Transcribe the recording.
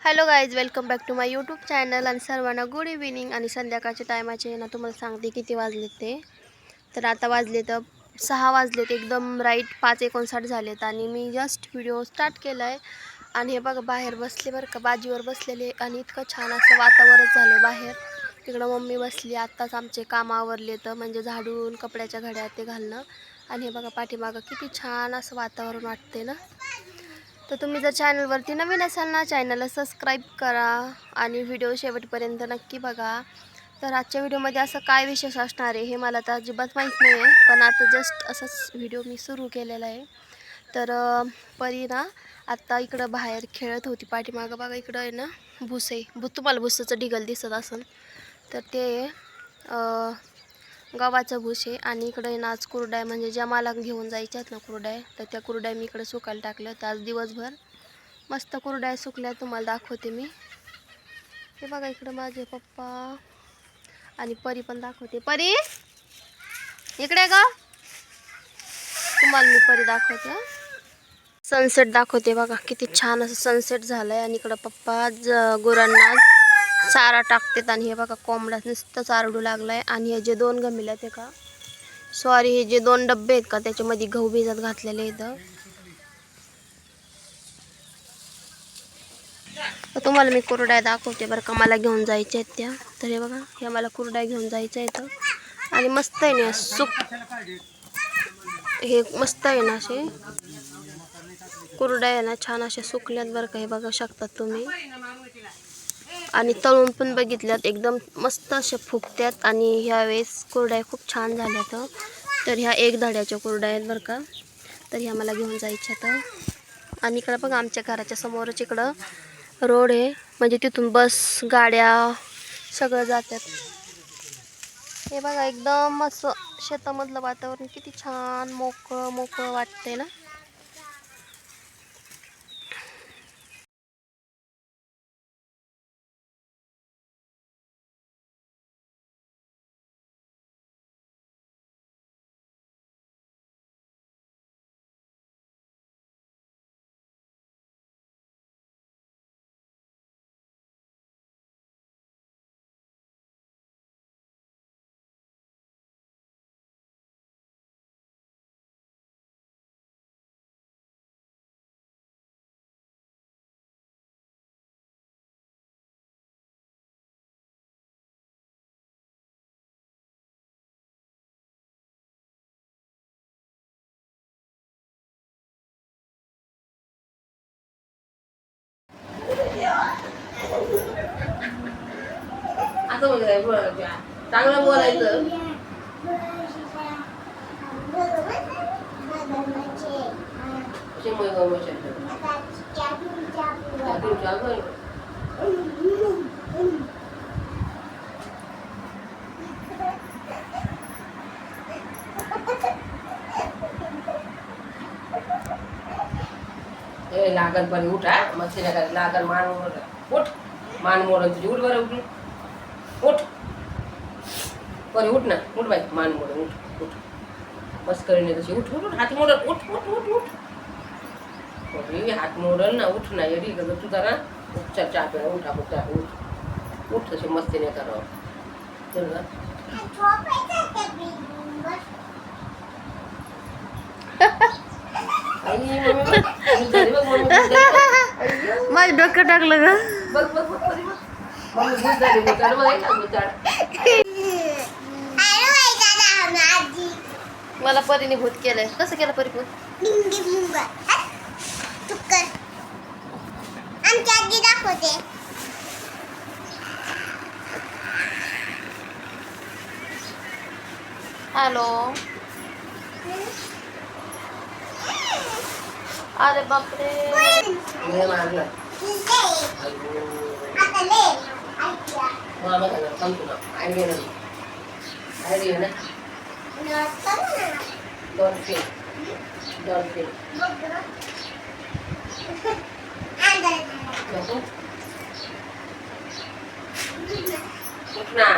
Hello guys, welcome back to my YouTube channel. आणि सर्वांना good evening. आणि संध्याकाळच्या टायमाचे ना तुम्हाला सांगते किती वाजले ते. तर आता वाजले तर 6 वाजलेत, एकदम राईट 5:59 झालेत. आणि मी जस्ट व्हिडिओ स्टार्ट केला आहे. आणि हे बघा बाहेर बसले बरं का, बाजीवर बसलेले. आणि इतकं छान असं वातावरण झालं बाहेर. तिकडं मम्मी बसली. आत्ताच आमचे काम आवरले तर म्हणजे झाडून कपड्याच्या घड्या ते घालणं. आणि हे बघा पाठीमागं किती छान असं वातावरण वाटते ना. तर तुम्ही जर चॅनलवरती नवीन असाल ना, चॅनलला सबस्क्राईब करा आणि व्हिडिओ शेवटपर्यंत नक्की बघा. तर आजच्या व्हिडिओमध्ये असं काय विशेष असणार आहे हे मला तर अजिबात माहीत नाही आहे, पण आता जस्ट असंच व्हिडिओ मी सुरू केलेला आहे. तर परी ना आत्ता इकडं बाहेर खेळत होती. पाठीमागं बघा इकडं आहे ना तुम्हाला भुसाचं ढिगल दिसत असेल तर ते गव्हाचं भूस आहे. आणि इकडे ना आज कुरडाय, म्हणजे ज्या मला घेऊन जायच्या आहेत ना कुरडाय, तर त्या कुरडाय मी इकडे सुकायला टाकल्या होत्या. आज दिवसभर मस्त कुरडाय सुकल्या, तुम्हाला दाखवते मी. हे बघा इकडं माझे पप्पा आणि परी पण दाखवते. परी इकडे ग, तुम्हाला मी परी दाखवते. सनसेट दाखवते बघा, किती छान असं सनसेट झालंय. आणि इकडं पप्पा गुरांना चारा टाकतात. आणि हे बघा कोंबडा नुसतं चारडू लागलाय. आणि हे जे 2 गमिले आहेत का, सॉरी, हे जे 2 डब्बे आहेत का त्याच्यामध्ये गहू भिजत घातलेले आहेत. तर तुम्हाला मी कुरड्या दाखवते बरं का, मला घेऊन जायच्या आहेत त्या. तर हे बघा, हे मला कुरड्या घेऊन जायच्या आहेत. आणि मस्त आहे ना हे मस्त आहे ना असे कुरड्या आहे ना, छान अशा सुकल्यात बरं का, हे बघा शकतात तुम्ही. आणि तळून पण बघितल्यात, एकदम मस्त अशा फुगत्यात. आणि ह्यावेळेस कुरड्या खूप छान झाल्यात. तर ह्या 1 धड्याच्या कुरड्या आहेत बरं का. तर ह्या मला घेऊन जायच्या तर. आणि इकडं बघा आमच्या घराच्या समोरच इकडं रोड आहे, म्हणजे तिथून बस गाड्या सगळं जातात. हे बघा एकदम असं शेतामधलं वातावरण किती छान मोकळं मोकळं वाटते ना. चांगलं बोलायचं. लागल पण उठा, मग लागल मान मोड. उठ, मान मोड तुझी. उठ बरं, उठ उठ परी, उठ ना, उठ बाई, मान मोड, उठ उठ. बस करीने तशी. उठ उठ उठ, हात मोडल. उठ उठ उठ उठ परी, हात मोडल ना. उठ ना येडी ग तू जरा. उठ, चल चहा प्या. उठ आपण चहा. उठ उठ, तशी मस्तीने करावं. चल ग. माझं डोकं टाकलं ग. बघ बघ बघ परी, बघ मम्मी भूत झाली. भूताड बघायला भूताड. मला परीने भूत केलंय. कसं केलं परी भूत? हॅलो. अरे बापरे. आयडिया ना. Dolphin dolphin. उठ ना.